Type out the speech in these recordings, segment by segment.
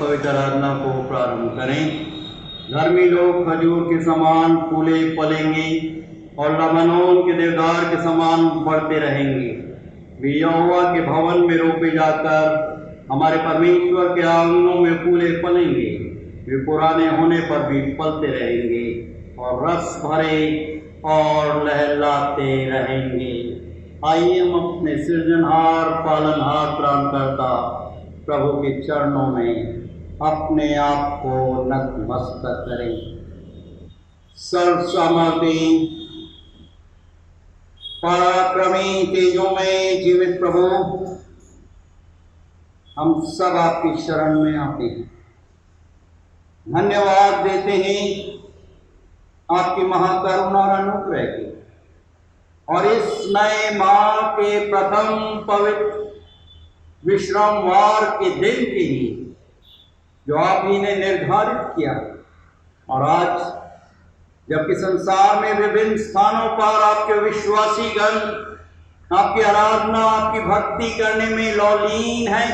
पवित्र आराधना को प्रारंभ करें। धर्मी लोग खजूर के समान फूले फलेंगे और लबानोन के देवदार के समान बढ़ते रहेंगे। वे यहोवा के भवन में रोपे जाकर हमारे परमेश्वर के आंगनों में फूले फलेंगे। वे पुराने होने पर भी फलते रहेंगे और रस भरे और लहलाते रहेंगे। आइए हम अपने सृजनहार पालनहार त्राणकर्ता प्रभु के चरणों में अपने आप को नतमस्तक करें। सर्वसामर्थी पराक्रमी तेजों में जीवित प्रभु, हम सब आपकी शरण में आते हैं, धन्यवाद देते हैं आपकी महाकरुणा और अनुग्रह के, और इस नए माह के प्रथम पवित्र विश्रामवार के दिन के लिए जो आप ही ने निर्धारित किया। और आज जबकि संसार में विभिन्न स्थानों पर आपके विश्वासी गण आपकी आराधना आपकी भक्ति करने में लौलीन हैं,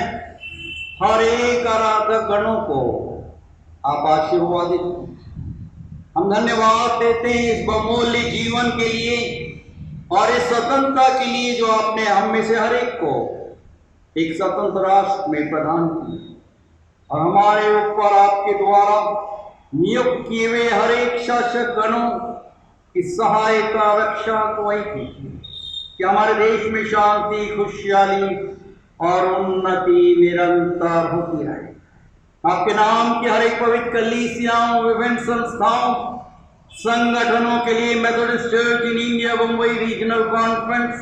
हर एक आराधक गणों को आप आशीर्वादित। हम धन्यवाद देते हैं इस बहुमूल्य जीवन के लिए और इस स्वतंत्रता के लिए जो आपने हम में से हर एक को एक स्वतंत्र राष्ट्र में प्रदान की, और हमारे ऊपर आपके द्वारा नियुक्त किए हुए हर एक शासक गणों की सहायता रक्षा अगुवाई कीजिए कि हमारे देश में शांति खुशहाली और उन्नति निरंतर होती रहे। आपके नाम की हर एक पवित्र कलीसियाओं विभिन्न संस्थाओं संगठनों के लिए Methodist church in India Bombay regional conference,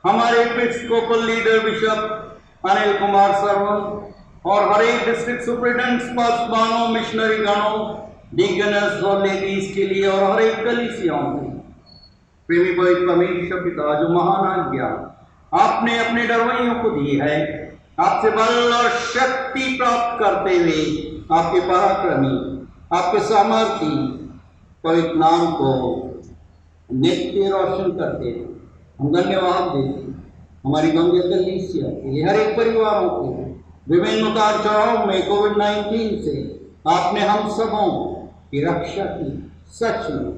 हमारे episcopal leader bishop Anil Kumar Sarvan और हर एक डिस्ट्रिक्ट सुपरिटेंडेंट्स पासवानों मिशनरी गणों डिकनस और लेडीज के लिए और हर एक कलीसियाओं के लिए। प्रेमी पवित्र परमेश्वर पिता, जो महान आज्ञा आपने अपने डरवैयों को दी है, आपसे बल और शक्ति प्राप्त करते हुए आपके पराक्रमी आपके सामर्थी पवित्र नाम को नित्य रोशन करते हैं। हम धन्यवाद देते हैं हमारी गंगे कलीसिया के लिए, हर एक परिवारों के विभिन्न उतार चढ़ाव में कोविड-19 से आपने हम सबों की रक्षा की। सच में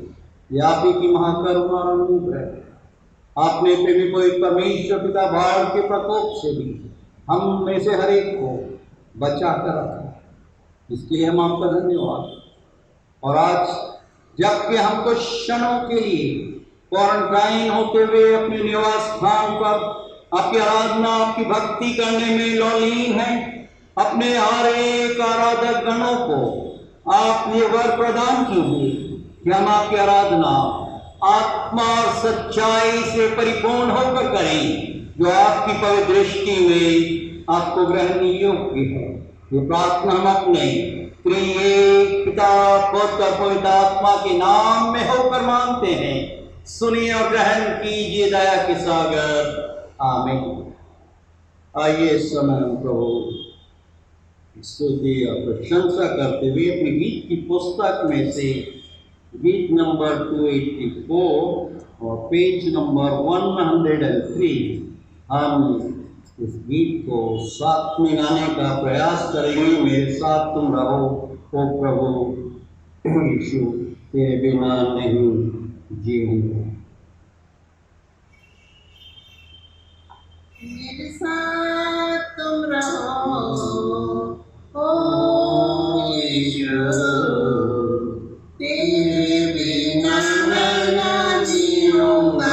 यह आप ही की महाकरुणा और अनुग्रह। आपने प्रेमी पवित्र परमेश्वर पिता बाढ़ के प्रकोप से भी हम में से हर एक को बचा कर रखा, इसके लिए हम आपका धन्यवाद। और आज जबकि हमको क्षणों के लिए क्वारंटाइन होते हुए अपने निवास स्थान पर आपकी आराधना आपकी भक्ति करने में लौलीन है, अपने हर एक आराधक गणों को आप ये वर प्रदान कीजिए कि हम आपकी आराधना आत्मा और सच्चाई से परिपूर्ण होकर करें, जो आपकी पवित्र दृष्टि में आपको ग्रहणीय योग्य है। ये प्रार्थना हम अपने त्रिएक पिता पुत्र और पवित्र आत्मा के नाम में होकर मांगते हैं। सुनिए और ग्रहण कीजिए दया के सागर। आमीन। आइए इस समय हम प्रभु स्तुति और प्रशंसा करते हुए अपनी गीत की पुस्तक में से गीत नंबर 284 और पेज नंबर 103 हम इस गीत को साथ में गाने का प्रयास करेंगे। मेरे साथ तुम रहो ओ प्रभु यीशु, तेरे बिना नहीं जीऊंगा। मेरे साथ तुम रहो ओ यीशु, तेरे बिना मैं ना जीऊंगा।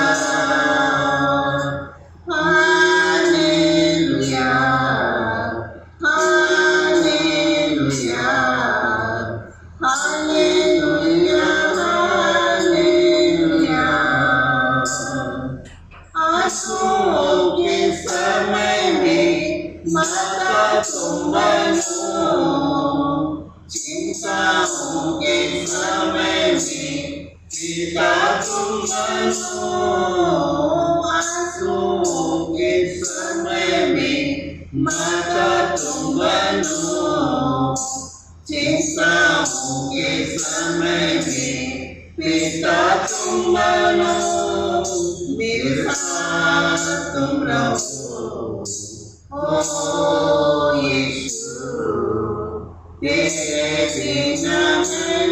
तेरे बिना मैं न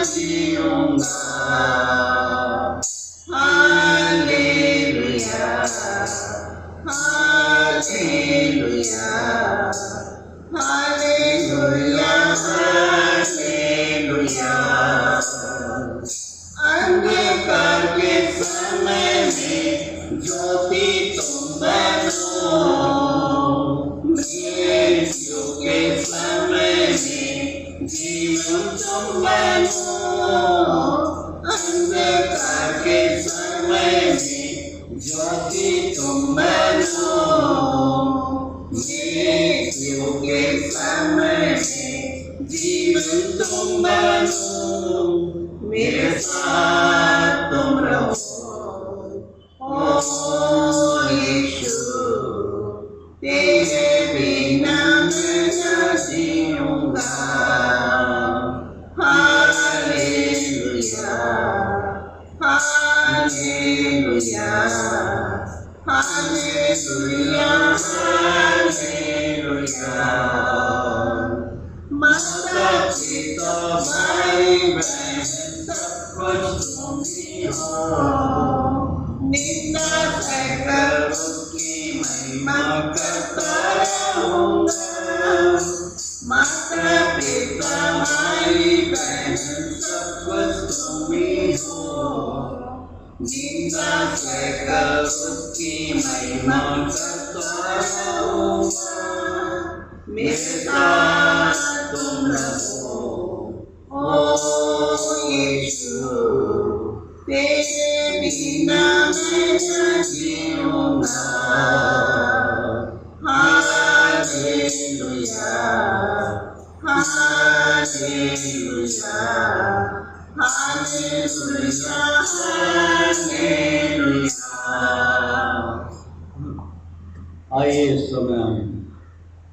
जीऊंगा। Hallelujah, hallelujah, hallelujah, hallelujah. अंधकार के समय में ज्योति तुम बनो, मृत्यु के समय में जीवन तुम बनो। अंधकार के समय में ज्योति तुम बनो, मृत्यु के समय में जीवन तुम बनो। मेरे साथ तुम रहो ओ यीशु, तेरे बिना मैं न जीऊंगा। Hallelujah, hallelujah, hallelujah, hallelujah. माता पिता भाई बहन सब कुछ तुम ही हो, निंदा सहकर उसकी महिमा करता रहूंगा। माता पिता भाई बहन सब कुछ तुम ही हो, निंदा सहकर उसकी महिमा करता रहूंगा। मेरे साथ तुम रहो ओ यीशु, तेरे बिना मैं न जीऊंगा। Hallelujah, hallelujah, hallelujah, hallelujah. आइए इस समय हम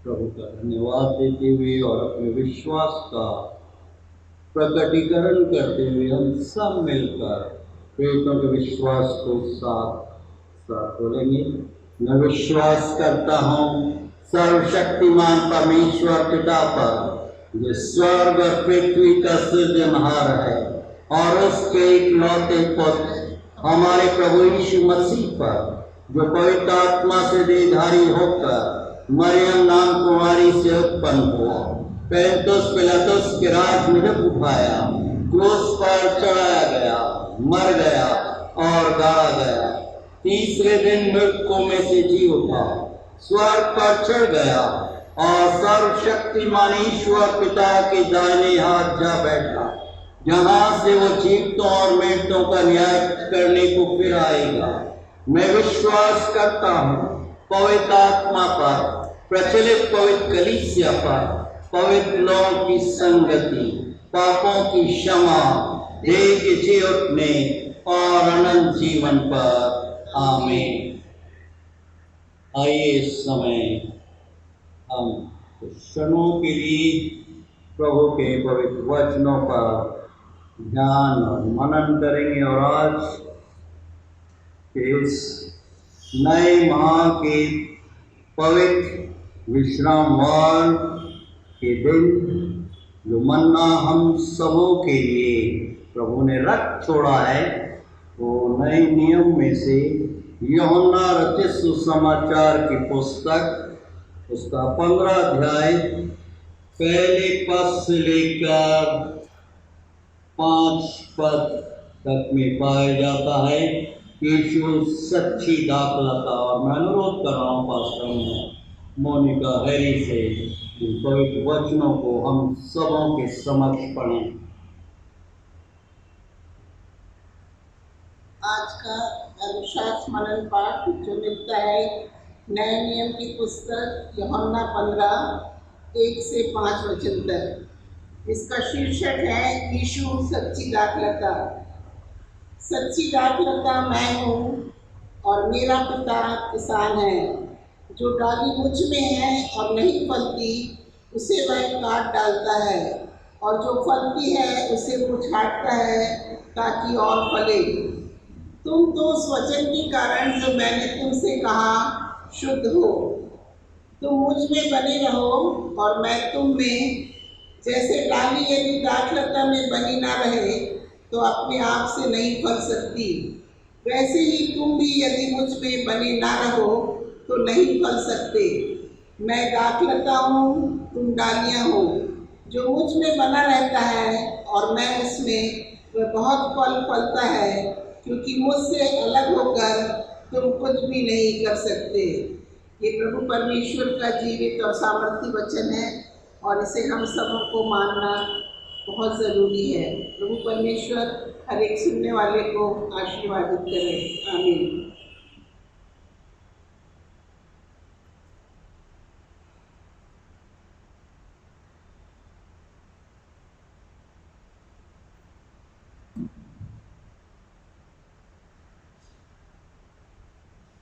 प्रभु का धन्यवाद देते हुए और अपने विश्वास का प्रकटीकरण करते हुए हम सब मिलकर प्रेरितों के विश्वास को साथ साथ बोलेंगे। मैं विश्वास करता हूँ सर्वशक्तिमान परमेश्वर पिता पर, जो स्वर्ग और पृथ्वी का सृजनहार है, और उसके इकलौते पुत्र हमारे प्रभु यीशु मसीह पर, जो पवित्र आत्मा से देहधारी होकर मरियम नाम कुमारी से उत्पन्न हुआ, पेंतुस पिलातुस के राज में उठाया, क्रूस पर चढ़ाया गया, मर गया और गाड़ा गया, तीसरे दिन मृतकों में से जी उठा, स्वर्ग पर चढ़ गया और सर्वशक्तिमान ईश्वर पिता के दाहिने हाथ जा बैठा, जहाँ से वो जीवितों और मृतों का न्याय करने को फिर आएगा। मैं विश्वास करता हूँ पवित्र आत्मा पर, प्रचलित पवित्र कलीसिया पर, पवित्र लोगों की संगति, पापों की क्षमा, देह के जी उठने और अनंत जीवन पर। आमीन। आइए इस समय हम कुछ क्षणों के लिए प्रभु के पवित्र वचनों पर ध्यान और मनन करेंगे और आज के इस नए माह के पवित्र विश्रामवार के दिन जो मन्ना हम सबों के लिए प्रभु ने रख छोड़ा है, वो नए नियम में से यूहन्ना रचित सुसमाचार की पुस्तक उसका 15 अध्याय पहले पद से लेकर 5 पद तक में पाया जाता है। यीशु सच्ची दाखलता, और मैं अनुरोध कर रहा हूँ पास्टर मोनिका हैरी से इन पवित्र वचनों को हम सबों के समक्ष पढ़ें। आज का अनुशासन मनन पाठ जो मिलता है नए नियम की पुस्तक यूहन्ना 15:1 से 5 वचन तक। इसका शीर्षक है यीशु सच्ची दाखलता। सच्ची दाखलता मैं हूँ और मेरा पिता किसान है। जो डाली मुझ में है और नहीं फलती उसे वह काट डालता है, और जो फलती है उसे वो छांटता है ताकि और फले। तुम तो उस वचन के कारण जो मैंने तुमसे कहा शुद्ध हो। तुम मुझ में बने रहो और मैं तुम में। जैसे डाली यदि दाखलता में बनी ना रहे तो अपने आप से नहीं फल सकती, वैसे ही तुम भी यदि मुझ में बने ना रहो तो नहीं फल सकते। मैं दाखलता हूँ, तुम डालियाँ हो। जो मुझ में बना रहता है और मैं उसमें, वह बहुत फल फलता है, क्योंकि मुझसे अलग होकर तुम कुछ भी नहीं कर सकते। ये प्रभु परमेश्वर का जीवित और सामर्थी वचन है और इसे हम सबों को मानना बहुत ज़रूरी है। प्रभु परमेश्वर हर एक सुनने वाले को आशीर्वादित करे। आमीन।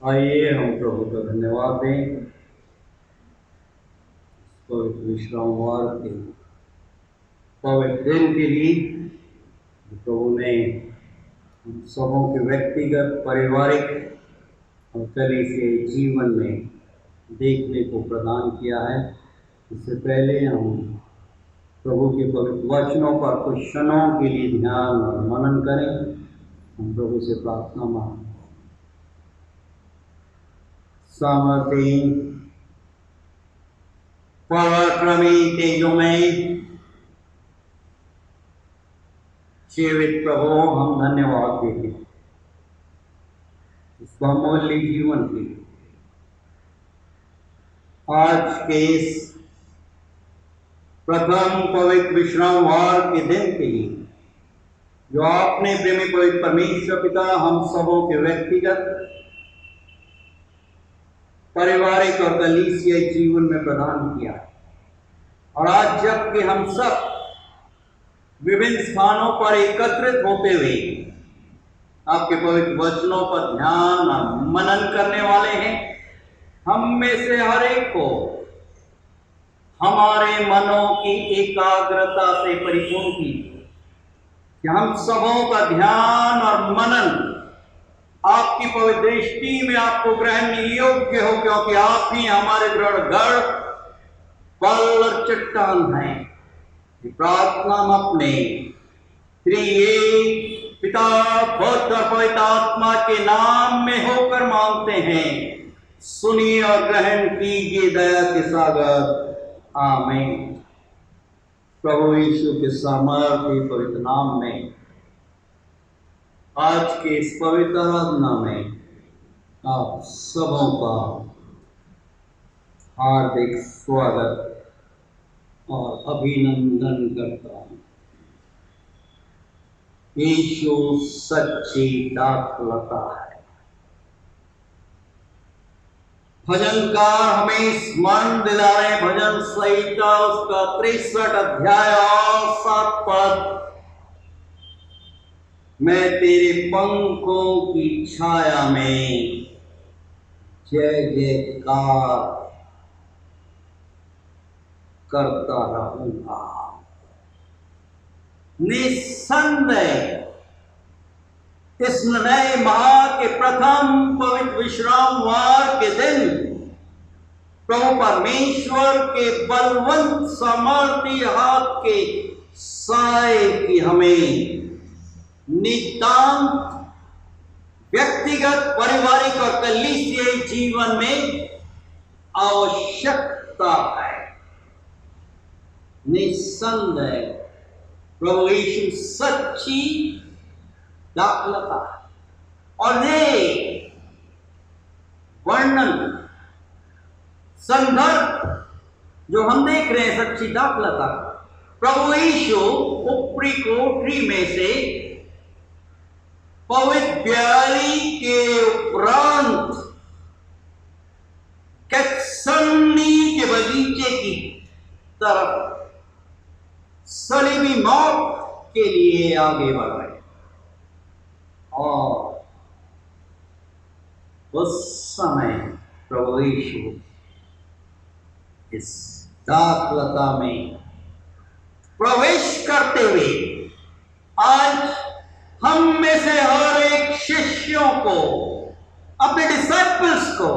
आइए हम प्रभु का धन्यवाद दें पवित्र विश्रामवार के पवित्र दिन के लिए प्रभु ने हम सबों के व्यक्तिगत, पारिवारिक और कलीसियाई जीवन में देखने को प्रदान किया है। इससे पहले हम प्रभु के पवित्र वचनों पर कुछ क्षणों के लिए ध्यान और मनन करें। हम प्रभु से प्रार्थना मांगें। सामर्थी पराक्रमी तेजोमय जीवित प्रभु, हम धन्यवाद देते हैं इस बहुमूल्य जीवन के लिए। आज के इस प्रथम पवित्र विश्रामवार के दिन के लिए जो आपने प्रेमी पवित्र परमेश्वर पिता हम सबों के व्यक्तिगत, पारिवारिक और कलीसियाई जीवन में प्रदान किया। और आज जबकि हम सब विभिन्न स्थानों पर एकत्रित होते हुए आपके पवित्र वचनों पर ध्यान और मनन करने वाले हैं, हम में से हर एक को हमारे मनों की एकाग्रता से परिपूर्ण कीजिए कि हम सबों का ध्यान और मनन आपकी पवित्र दृष्टि में आपको ग्रहण योग्य हो, क्योंकि आप ही हमारे दृढ़ गढ़, बल और चट्टान हैं। ये प्रार्थना हम अपने त्रिएक पिता, पुत्र और पवित्र आत्मा के नाम में होकर मांगते हैं। सुनिए और ग्रहण कीजिए दया के सागर। आमीन। प्रभु यीशु के सामर्थ्य पवित्र नाम में आज के इस पवित्र आराधना में आप सबों का हार्दिक स्वागत और अभिनंदन करता हूँ। यीशु सच्ची दाखलता है। भजनकार हमें स्मरण दिला रहे, भजन संहिता उसका 63 अध्याय और 7 पद। मैं तेरे पंखों की छाया में जय जयकार करता रहूंगा। निस्संदेह इस नए माह के प्रथम पवित्र विश्रामवार के दिन प्रभु परमेश्वर के बलवंत सामर्थी हाथ के साए की हमें नितांत व्यक्तिगत, पारिवारिक और कलीसियाई जीवन में आवश्यकता है। निस्संदेह प्रभु यीशु सच्ची दाखलता है। और ये वर्णन, संदर्भ जो हम देख रहे हैं सच्ची दाखलता, प्रभु यीशु ऊपरी कोठरी में से पवित्र बलि के उपरांत गेत्सेमनी के बगीचे की तरफ सलीबी मौत के लिए आगे बढ़ रहे। और उस समय प्रभु यीशु इस दाखलता में प्रवेश करते हुए आज हम में से हर एक शिष्यों को, अपने डिसाइपल्स को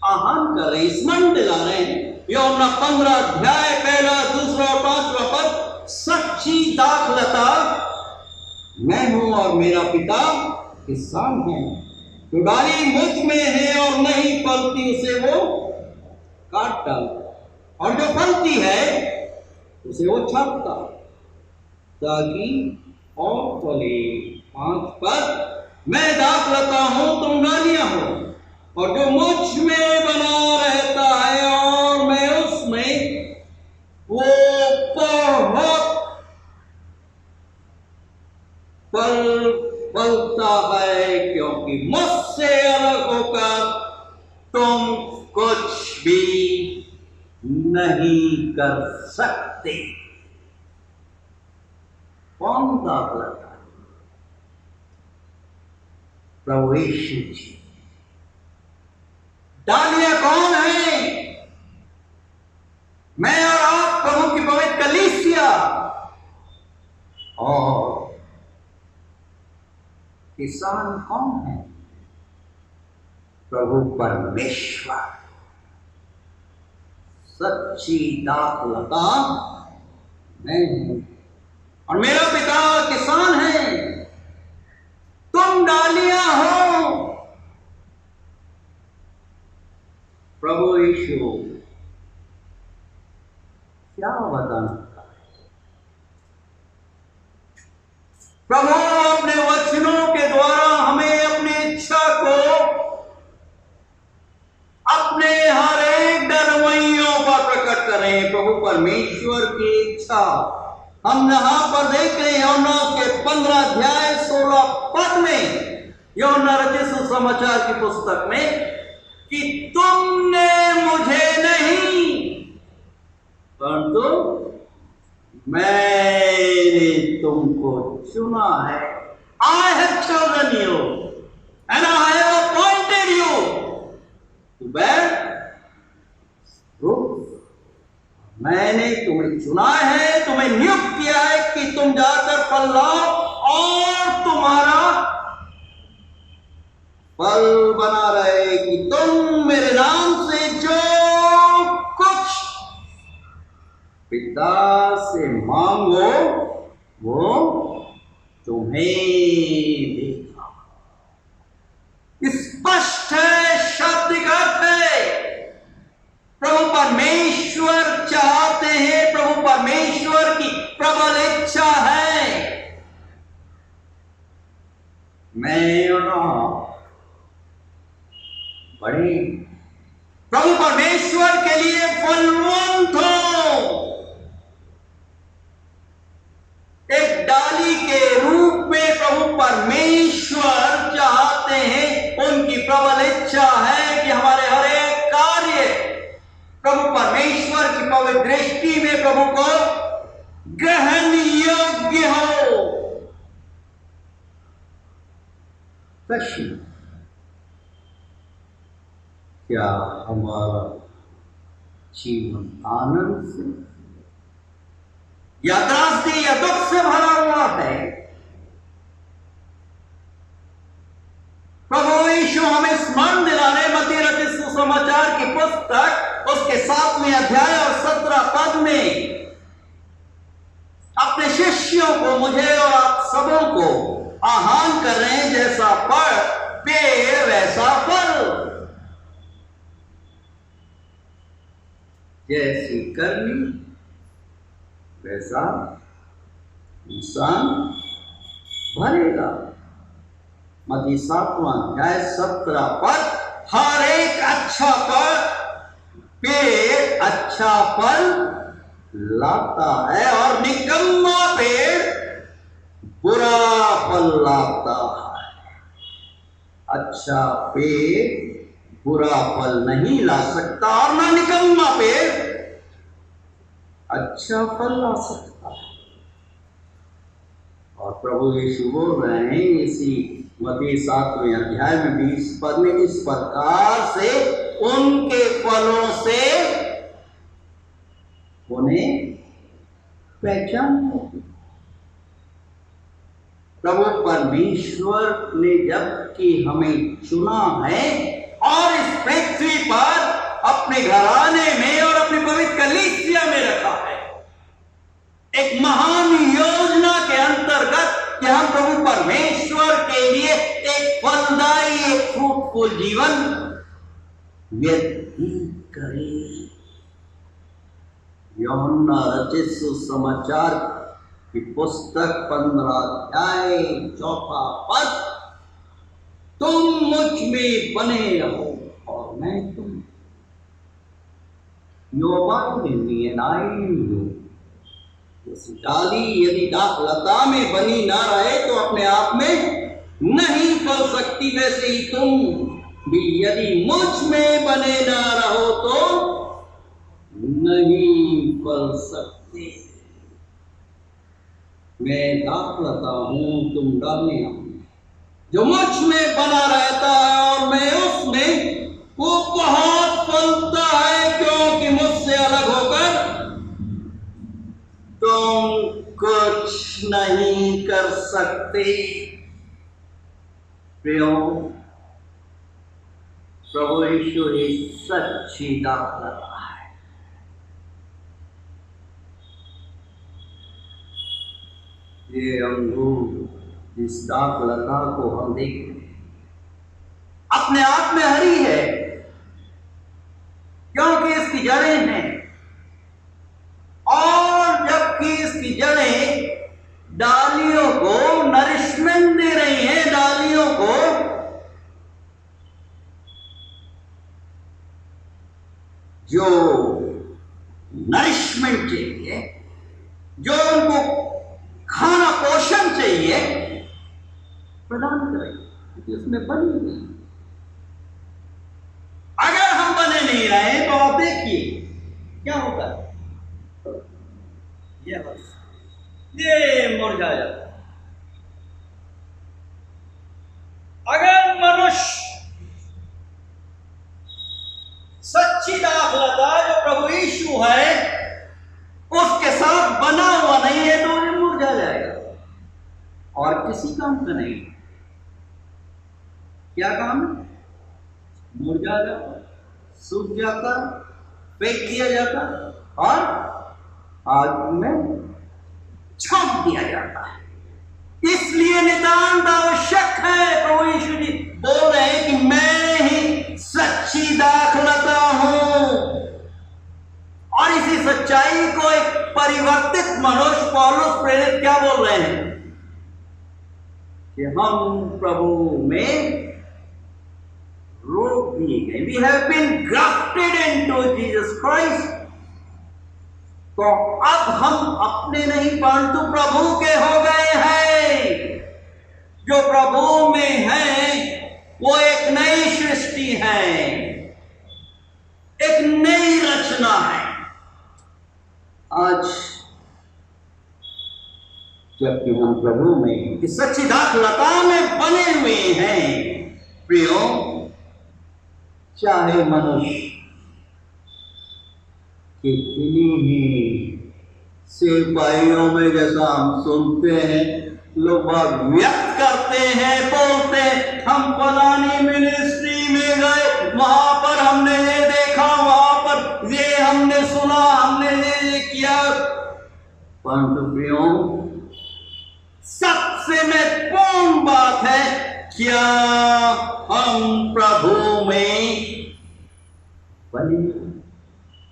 आह्वान कर रहे, स्मरण दिला रहे हैं। यूहन्ना 15 अध्याय 1, 2 और 5 दाखलता मैं हूं और मेरा पिता किसान है। जो डाली मुझ में है और नहीं फलती उसे वो काट डालता, और जो फलती है उसे वो छापता ताकि और फले। 5 पद, मैं दाखलता हूं तुम डालियां हो, और जो मुझ में बना रहता है और मैं उसमें, वो बहुत फल फलता है, क्योंकि मुझसे अलग होकर तुम कुछ भी नहीं कर सकते। कौन दाखलता? प्रभु यीशु जी। डालियां कौन है? मैं और आप, प्रभु की पवित्र कलीसिया। और किसान कौन है? प्रभु परमेश्वर। सच्ची दाखलता मैं हूं और मेरा पिता किसान है। तुम डालियां हो। प्रभु यीशु क्या बताना? प्रभु अपने वचनों के द्वारा हमें अपनी इच्छा को अपने हर एक रवैयों पर प्रकट करें। प्रभु परमेश्वर की इच्छा हम यहां पर देख रहे हैं यूहन्ना के 15 अध्याय 16 पद में, यूहन्ना रचित सुसमाचार की पुस्तक में, कि तुमने मुझे नहीं परंतु मैंने तुमको चुना है। I have chosen you and I have appointed you to bear fruit। मैंने तुम्हें चुना है, तुम्हें नियुक्त किया है कि तुम जाकर फल लाओ और तुम्हारा फल बना रहे, कि तुम मेरे नाम से जो कुछ पिता से मांगो वो तुम्हें देगा। स्पष्ट है, शब्द का अर्थ है। प्रभु परमेश्वर चाहते हैं, प्रभु परमेश्वर की प्रबल इच्छा है, मैं और आप बड़े प्रभु परमेश्वर के लिए फलवंत हो। एक डाली के रूप में प्रभु परमेश्वर चाहते हैं, उनकी प्रबल इच्छा है कि हमारे हर एक कार्य प्रभु परमेश्वर की पवित्र दृष्टि में प्रभु को ग्रहण योग्य हो। प्रश्न, क्या हमारा जीवन आनंद से या त्रासदी या दुख से भरा हुआ है? प्रभु यीशु हमें स्मरण दिला रहे मत्ती रचित सुसमाचार की पुस्तक उसके 7वें अध्याय और 17 पद में अपने शिष्यों को, मुझे और आप सबों को आह्वान कर रहे हैं, जैसा पेड़ वैसा फल, जैसी करनी वैसा इंसान भरेगा। मत्ती 7वां अध्याय 17 पद, हर एक अच्छा पेड़ अच्छा फल लाता है और निकम्मा पेड़ बुरा फल लाता है। अच्छा पेड़ बुरा फल नहीं ला सकता और ना निकम्मा पेड़ अच्छा फल ला सकता है। और प्रभु यीशु बोल रहे हैं इसी मत्ती 7वें अध्याय में 20 पद में, इस प्रकार से उनके फलों से उन्हें पहचान होगी। प्रभु परमेश्वर ने जबकि हमें चुना है और इस पृथ्वी पर अपने घराने में और अपनी पवित्र कलीसिया में रखा है, एक महान योजना सुखफुल जीवन व्यतीत करें। यूहन्ना रचित सुसमाचार की पुस्तक 15 अध्याय 4 पद, तुम मुझ में बने रहो और मैं तुम। You abide in me and I in you। जैसे डाली यदि लता में बनी ना रहे तो अपने आप में नहीं फल सकती, वैसे ही तुम भी यदि मुझ में बने ना रहो तो नहीं फल सकते। मैं दाखलता हूं, तुम डालियां हो। जो मुझ में बना रहता है और मैं उसमें, वो बहुत फलता है, क्योंकि मुझसे अलग होकर तुम कुछ नहीं कर सकते। प्रियो, प्रभु यीशु एक सच्ची दाखलता है। ये अंगूर, इस दाखलता को हम देखते हैं, अपने आप में हरी है क्योंकि इसकी जड़ें हैं, और जबकि इसकी जड़ें डालियों को नरिशमेंट दे रही हैं, डालियों को जो नरिशमेंट चाहिए, जो उनको खाना पोषण चाहिए, प्रदान करेगी, उसमें बनी नहीं। अगर हम बने नहीं रहे तो आप देखिए क्या होगा, ये मुरझा जाता है। अगर मनुष्य सच्ची दाखलता जो प्रभु यीशु है उसके साथ बना हुआ नहीं है तो ये मुरझा जाएगा और किसी काम का नहीं। क्या काम? मुरझा जाता, सूख जाता, फेंक दिया जाता और आग में छोड़ दिया जाता है। इसलिए नितांत आवश्यक है, प्रभु यीशु जी बोल रहे हैं कि मैं ही सच्ची दाखलता हूं। और इसी सच्चाई को एक परिवर्तित मनुष्य पौलुस प्रेरित क्या बोल रहे हैं कि हम प्रभु में रोक दिए गए। We have been grafted into Jesus Christ. तो अब हम अपने नहीं परंतु प्रभु के हो गए हैं। जो प्रभु में है वो एक नई सृष्टि है, एक नई रचना है। आज जबकि हम प्रभु में इस सच्ची दाखलता में बने हुए हैं, प्रियो, चाहे मनुष्य कितनी ही सिपाहियों में, जैसा हम सुनते हैं लोग बात व्यक्त करते हैं, बोलते हम फलानी मिनिस्ट्री में गए, वहां पर हमने ये देखा, वहां पर ये हमने सुना, हमने ये किया। परंतु प्रियो, सबसे महत्वपूर्ण बात है, क्या हम प्रभु में बने?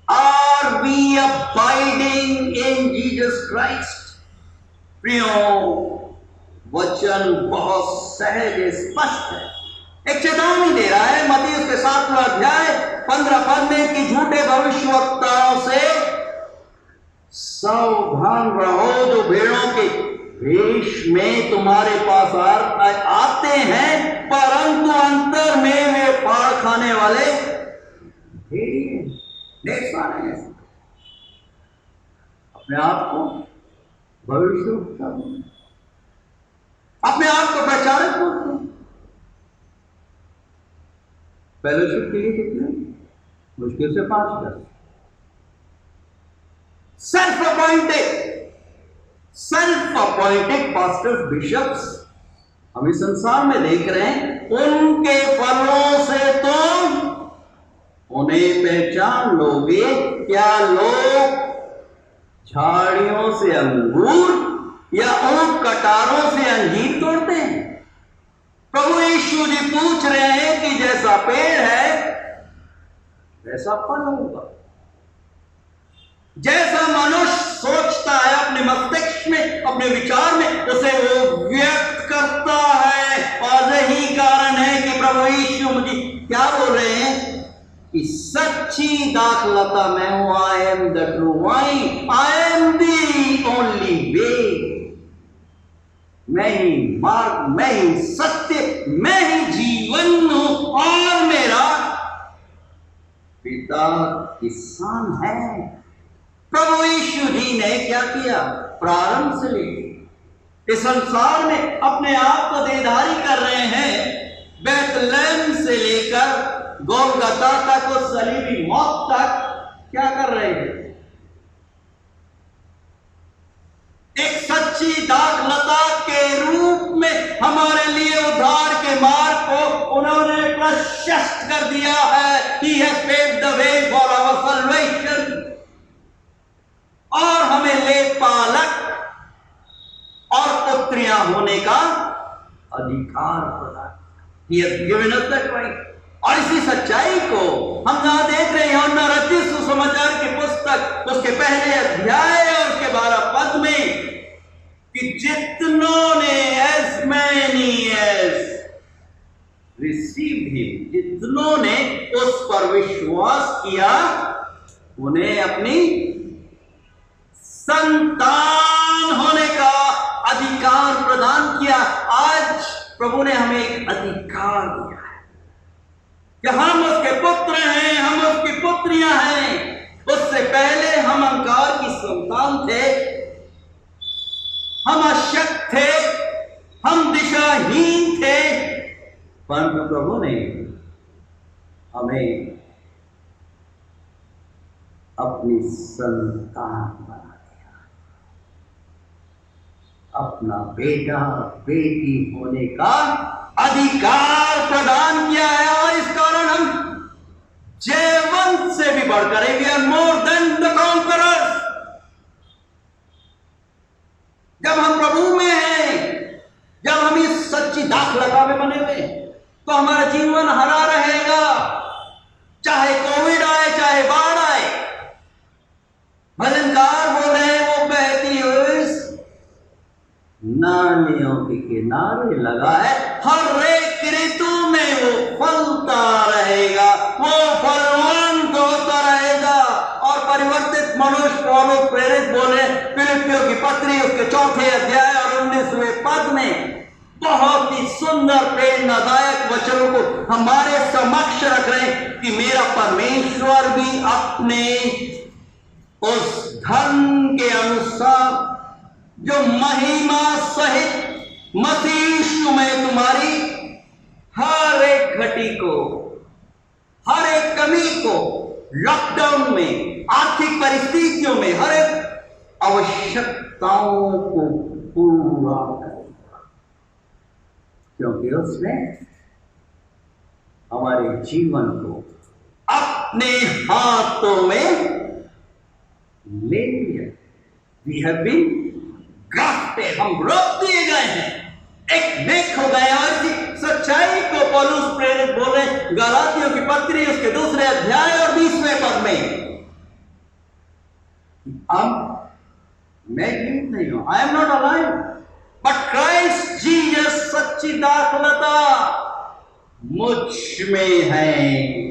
Are we abiding in Jesus Christ? प्रियो, वचन बहुत सहज स्पष्ट है। एक चेतावनी दे रहा है मत्ती उसके 7वां अध्याय 15 पद में कि झूठे भविष्यवक्ताओं से सावधान रहो, जो भेड़ों के वेश में तुम्हारे पास आते हैं, परंतु अंतर में वे फाड़ खाने वाले भेड़िए हैं। अपने आप को भविष्यवक्ता, अपने आप को प्रचारक बोलते हैं। फेलोशिप के लिए कितने? मुश्किल से 5-10 सेल्फ अपॉइंटेड पास्टर्स, बिशप्स हम इस संसार में देख रहे हैं। उनके फलों से तुम उन्हें पहचान लोगे। क्या लोग झाड़ियों से अंगूर या ऊंट कटारों से अंजीर तोड़ते हैं? प्रभु यीशु जी पूछ रहे हैं कि जैसा पेड़ है वैसा फल होगा। जैसा मनुष्य सोचता है अपने मस्तिष्क में, अपने विचार में, उसे वो व्यक्त करता है। और यही कारण है कि प्रभु यीशु मुझे क्या बोल रहे हैं कि सच्ची दाखलता मैं हूं। I am the true wine, I am the only way. मैं ही मार्ग, मैं ही सत्य, मैं ही जीवन हूं और मेरा पिता किसान है। प्रभु यीशु जी ने क्या किया? प्रारंभ से लेकर इस संसार में अपने आप को देहधारी कर रहे हैं। बैतलहम से लेकर गोलगता तक, उस सलीबी मौत तक क्या कर रहे हैं? एक सच्ची दाखलता के रूप में हमारे लिए उद्धार के मार्ग को उन्होंने प्रशस्त कर दिया है। He has paved the way for our salvation। और हमें लेखपालक और पुत्रियां होने का अधिकार प्रदान किया। और इसी सच्चाई को हम जहां देख रहे हैं यूहन्ना रचित सुसमाचार की पुस्तक, उसके पहले अध्याय और उसके 12 पद में, कि जितनों ने as many as received him, जितनों ने उस पर विश्वास किया, उन्हें अपनी संतान होने का अधिकार प्रदान किया। आज प्रभु ने हमें एक अधिकार दिया है कि हम उसके पुत्र हैं, हम उसकी पुत्रियां हैं। उससे पहले हम अंकार की संतान थे, हम अशक्त थे, हम दिशाहीन थे, परंतु प्रभु ने हमें अपनी संतान बना दिया, अपना बेटा बेटी होने का अधिकार प्रदान किया है। और इस कारण हम जयवंत से भी बढ़कर, we are more than the conquerors. जब हम प्रभु में हैं, जब हम इस सच्ची दाखलता में बने हुए, तो हमारा जीवन हरा रहेगा, चाहे कोविड आए, चाहे बाढ़ आए। भजनकार बोल रहे हैं, वो बहती हुई नालियों के किनारे लगा है, हर एक ऋतु में वो फलता रहेगा, वो फलवंत होता रहेगा। और परिवर्तित मनुष्य पौलुस प्रेरित बोले फिलिप्पियों की पत्री उसके 4 अध्याय और 19वें पद में बहुत ही सुंदर प्रेरणादायक वचनों को हमारे समक्ष रख रहे हैं कि मेरा परमेश्वर भी अपने उस धन के अनुसार जो महिमा सहित मसीह यीशु में तुम्हारी हर एक घटी को, हर एक कमी को, लॉकडाउन में, आर्थिक परिस्थितियों में, हर एक आवश्यकताओं को पूरा करेगा, क्योंकि उसने हमारे जीवन को अपने हाथों में ले लिया। We have been grafted, हम रोप दिए गए हैं, एक नेक हो गए। और इसी सच्चाई को पौलुस प्रेरित बोले गलातियों की पत्री उसके 2 अध्याय और 20वें पद में, अब मैं जीवित नहीं हूं, I am not alive but Christ Jesus, सच्ची दाखलता मुझ में है।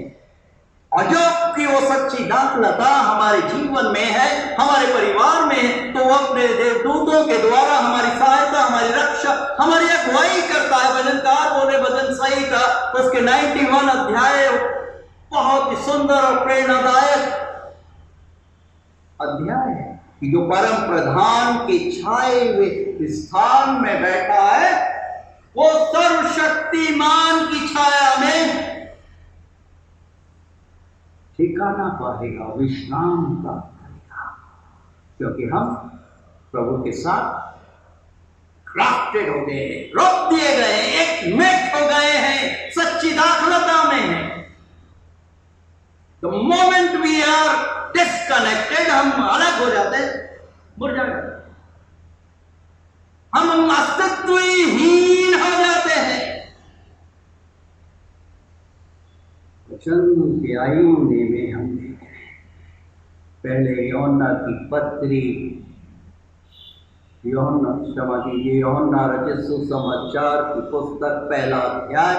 और जब कि वो सच्ची दाखलता हमारे जीवन में है, हमारे परिवार में है, तो वो अपने देवदूतों के द्वारा हमारी सहायता, हमारी रक्षा, हमारी अगुवाई करता है। भजनकार बोले भजन संहिता उसके 91 अध्याय, बहुत ही सुंदर और प्रेरणादायक अध्याय है कि जो परम प्रधान के छाए हुए स्थान में बैठा है, वो सर्वशक्तिमान की छाया में ठिकाना पाएगा, विश्राम प्राप्त करेगा, क्योंकि हम प्रभु के साथ क्राफ्टेड हो गए हैं, रोप दिए गए हैं, एक मेट हो गए हैं, सच्ची दाखलता में है। The moment we are disconnected, हम अलग हो जाते हैं, मुड़ जाते हैं, हम अस्तित्वहीन हो जाते हैं। वचन के आईने में हम देख रहे हैं। पहले यूहन्ना की पत्री, यूहन्ना रचित सुसमाचार की पुस्तक पहला अध्याय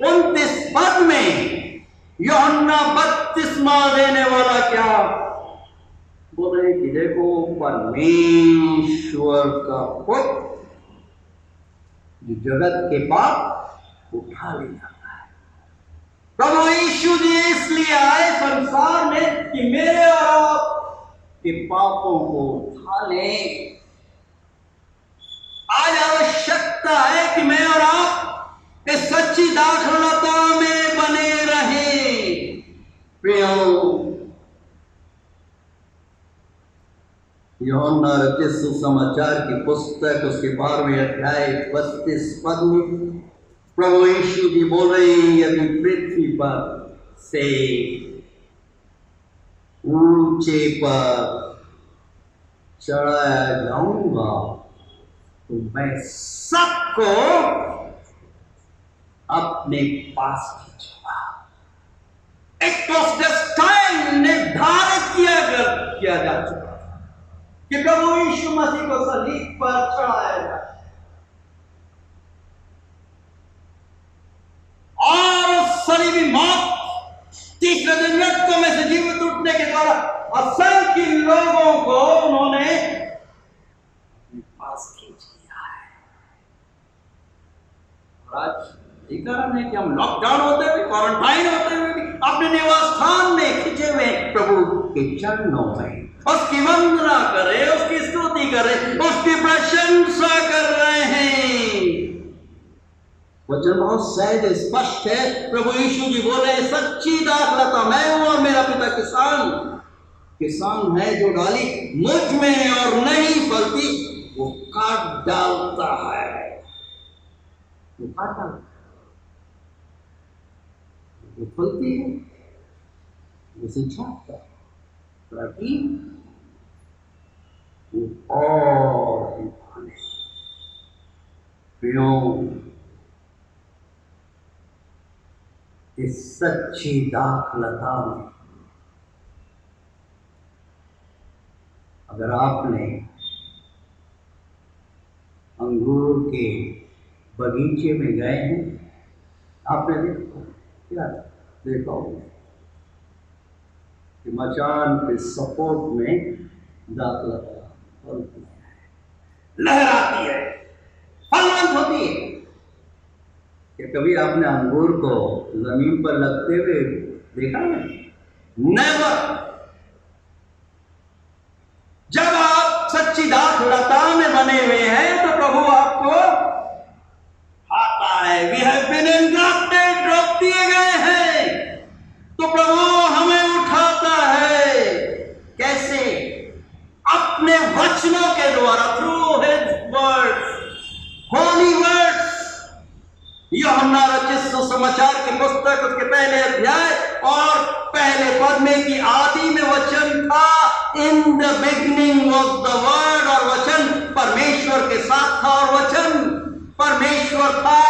29 पद में यूहन्ना बपतिस्मा देने वाला क्या बोल रहे कि देखो परमेश्वर का पुत्र जो जगत के पाप उठा ले जाता है। प्रभु यीशु जी इसलिए आए संसार में कि मेरे और आपके पापों को उठा ले। आज आवश्यकता है कि मैं और आप इस सच्ची दाखलता में बने रहें। प्रियो, यूहन्ना रचित सुसमाचार की पुस्तक उसके 12वें अध्याय 32 पद में प्रभु यीशु जी बोल रहे हैं, यदि पृथ्वी पर से ऊंचे पर चढ़ाया जाऊंगा तो मैं सबको अपने पास खींचूंगा। एक टाइम निर्धारित किया जा चुका कि प्रभु यीशु मसीह को सलीब पर चढ़ाया जाए और उस सलीबी मौत तीसरे दिन मृतकों में से जीवित उठने के द्वारा असंख्य लोगों को उन्होंने अपने पास खींच लिया है। और आज यही कारण है कि हम लॉकडाउन होते हुए, क्वारंटाइन होते हुए भी अपने निवास स्थान में खिंचे हुए प्रभु के चरणों में उसकी वंदना करें, उसकी स्तुति करें, उसकी प्रशंसा कर रहे हैं। वचन बहुत सहज स्पष्ट है। प्रभु यीशु जी बोले, सच्ची दाखलता मैं हूं और मेरा पिता किसान है। जो डाली मुझ में और नहीं फलती वो काट डालता है। वो काट डालता है, वो फलती है, उसे छांटता है ताकि और इस सच्ची दाखलता में अगर आपने अंगूर के बगीचे में गए हैं, आपने देखा होगा कि मचान के सपोर्ट में दाखलता फलती है, लहराती है, फलवंत होती है। क्या कभी आपने अंगूर को जमीन पर लगते हुए देखा है? नेवर। जब आप सच्ची दाखलता में बने हुए हैं तो प्रभु आपको आता है। वी हैव बीन एनग्राफ्टेड, रोक दिए गए हैं, तो प्रभु हमें उठाता है। कैसे? अपने वचनों के द्वारा, through his words, Holi words. यूहन्ना रचित सुसमाचार की पुस्तक उसके पहले अध्याय और पहले पद में कि आदि में वचन था, in the beginning was the word, और वचन परमेश्वर के साथ था और वचन परमेश्वर था।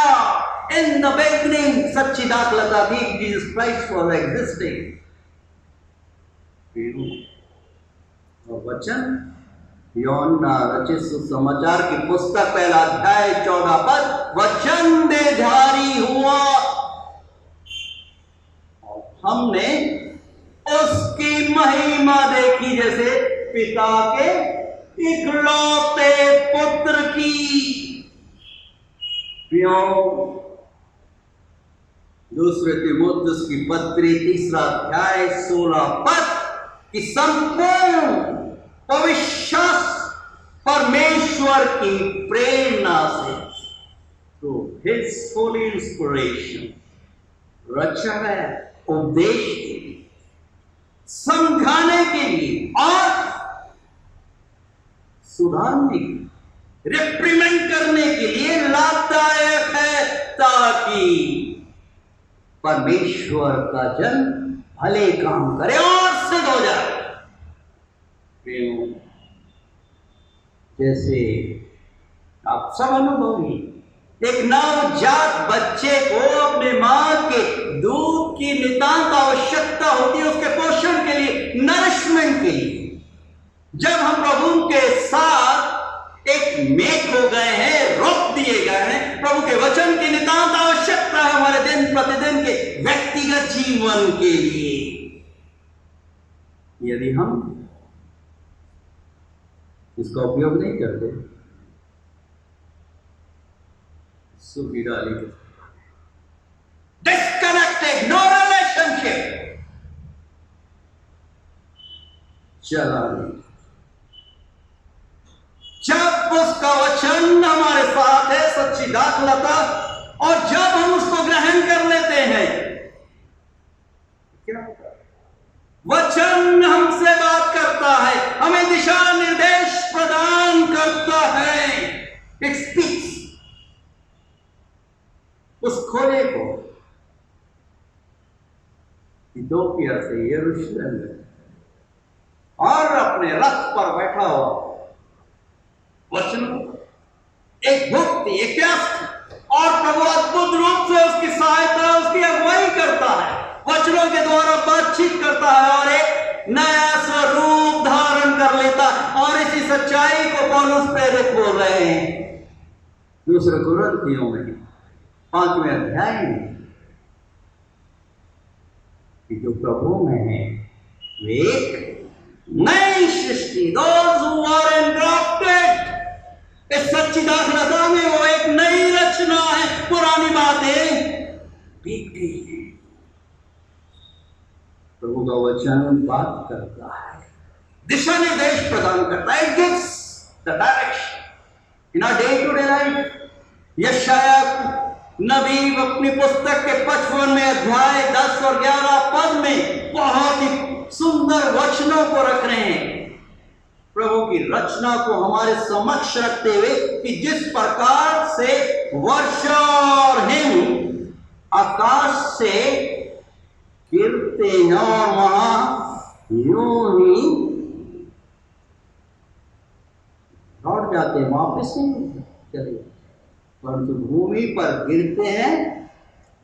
इन द बिगिनिंग सच्ची दाखलता थी, जीसस क्राइस्ट वाज एग्जिस्टिंग। और वचन यूहन्ना रचित सुसमाचार की पुस्तक पहला अध्याय 14 पद, वचन देहधारी हुआ और हमने उसकी महिमा देखी, जैसे पिता के इकलौते पुत्र की। दूसरे तीमुथियुस की पत्री 3 अध्याय 16 पद कि संपूर्ण अविश्वास परमेश्वर की प्रेरणा से, तो हिज होली इंस्पिरेशन, रचा गया उपदेश के लिए, समझाने के लिए और सुधारने के लिए, रिप्रीमेंट करने के लिए लाभदायक है, ताकि परमेश्वर का जन भले काम करे और सिद्ध हो जाए। जैसे आप सब अनुभवी एक नवजात बच्चे को अपने मां के दूध की नितांत आवश्यकता होती है उसके पोषण के लिए, नरिशमेंट के लिए। जब हम प्रभु के साथ एक मेक हो गए हैं, रोक दिए गए हैं, प्रभु के वचन की नितांत आवश्यकता है हमारे दिन प्रतिदिन के व्यक्तिगत जीवन के लिए। यदि हम इसका उपयोग नहीं करते, सुखी डाली डिस्कनेक्टेड, नो रिलेशनशिप, चला नहीं। जब उसका वचन हमारे साथ है, सच्ची दाखलता, और जब हम उसको ग्रहण कर लेते हैं, क्या होता है? वचन हमसे बात करता है, हमें दिशा निर्देश प्रदान करता है। It speaks. उस खोले को इथियोपिया से यरूशलेम में और अपने रथ पर बैठा हुआ वचन, एक भूख थी, एक प्यास थी, और प्रभु अद्भुत रूप से उसकी सहायता, उसकी अगुवाई करता है, वचनों के द्वारा बातचीत करता है और एक नया स्वरूप धारण कर लेता है। और इसी सच्चाई को पौलुस प्रेरित बोल रहे हैं दूसरे कुरिन्थियों में 5वें अध्याय में, कि जो प्रभु में है वे एक नई सृष्टि, those who are engrafted, इस सच्ची दाखलता में वो एक नई रचना है, पुरानी बातें बीत गई है। प्रभु का वचन बात करता है, दिशा निर्देश प्रदान करता है, it gives the direction in our day-to-day life। यशायाह नबी अपनी पुस्तक के 55वें अध्याय 10 और 11 पद में बहुत ही सुंदर वचनों को रख रहे हैं, प्रभु की रचना को हमारे समक्ष रखते हुए, कि जिस प्रकार से वर्षा और हिम आकाश से गिरते हैं और वहां यूं ही लौट जाते हैं, वापस नहीं चले, परंतु भूमि पर गिरते हैं,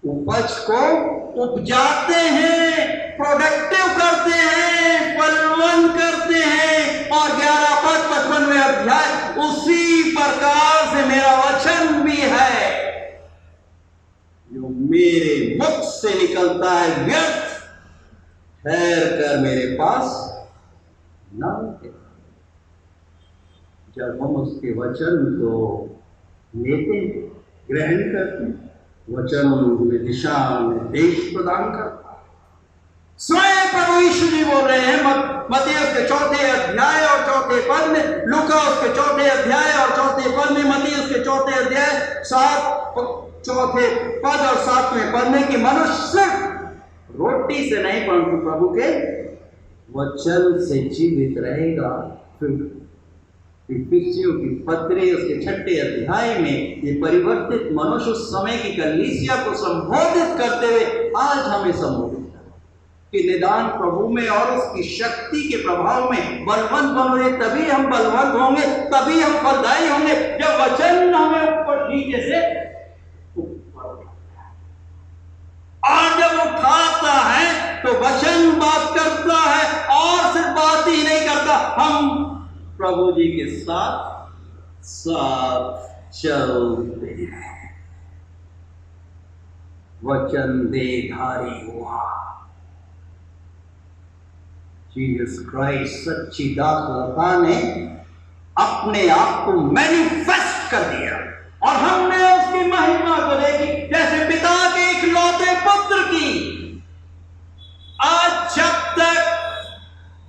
उपज को उपजाते हैं, प्रोडक्टिव करते हैं, फलवन करते हैं। और 11 पद 55वें अध्याय, उसी प्रकार से मेरा वचन भी है जो मेरे मुख से निकलता है, व्यर्थ ठहर कर मेरे पास न होते। जब हम उसके वचन को लेते, ग्रहण करते, वचन में दिशा निर्देश प्रदान करता है। स्वयं प्रभु यीशु जी बोल रहे हैं मत्ती उसके 4 अध्याय और 4 पद में, लूका उसके 4 अध्याय और 4 पद में, मत्ती उसके 4 अध्याय 4 पद और 7वें पद में, कि मनुष्य सिर्फ रोटी से नहीं परंतु प्रभु के वचन से जीवित रहेगा। फिर इफिसियों की पत्री उसके 6 अध्याय में ये परिवर्तित मनुष्य उस समय की कलीसिया को संबोधित करते हुए आज हमें संबोधित कि निदान प्रभु में और उसकी शक्ति के प्रभाव में बलवंत बनोगे, तभी हम बलवंत होंगे, तभी हम फलदायी होंगे, जब वचन हमें ऊपर नीचे से ऊपर उठाता है। और जब उठाता है तो वचन बात करता है, और सिर्फ बात ही नहीं करता, हम प्रभु जी के साथ साथ चलते हैं। वचन देधारी हुआ जीसस क्राइस्ट, सच्ची दाखलता ने अपने आप को मैनिफेस्ट कर दिया, और हमने उसकी महिमा को देखी, जैसे पिता के इकलौते पुत्र की। आज जब तक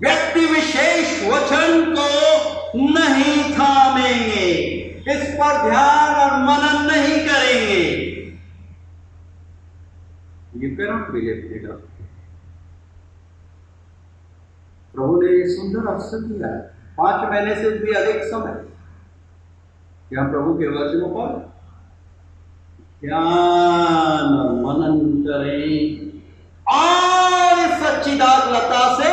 व्यक्ति विशेष वचन को नहीं थामेंगे, इस पर ध्यान और मनन नहीं करेंगे, ये cannot be lifted up। प्रभु ने ये सुंदर अवसर दिया है, 5 महीने से भी अधिक समय कि हम प्रभु के वचनों पर ध्यान और मनन करें, और इस सच्ची दाखलता से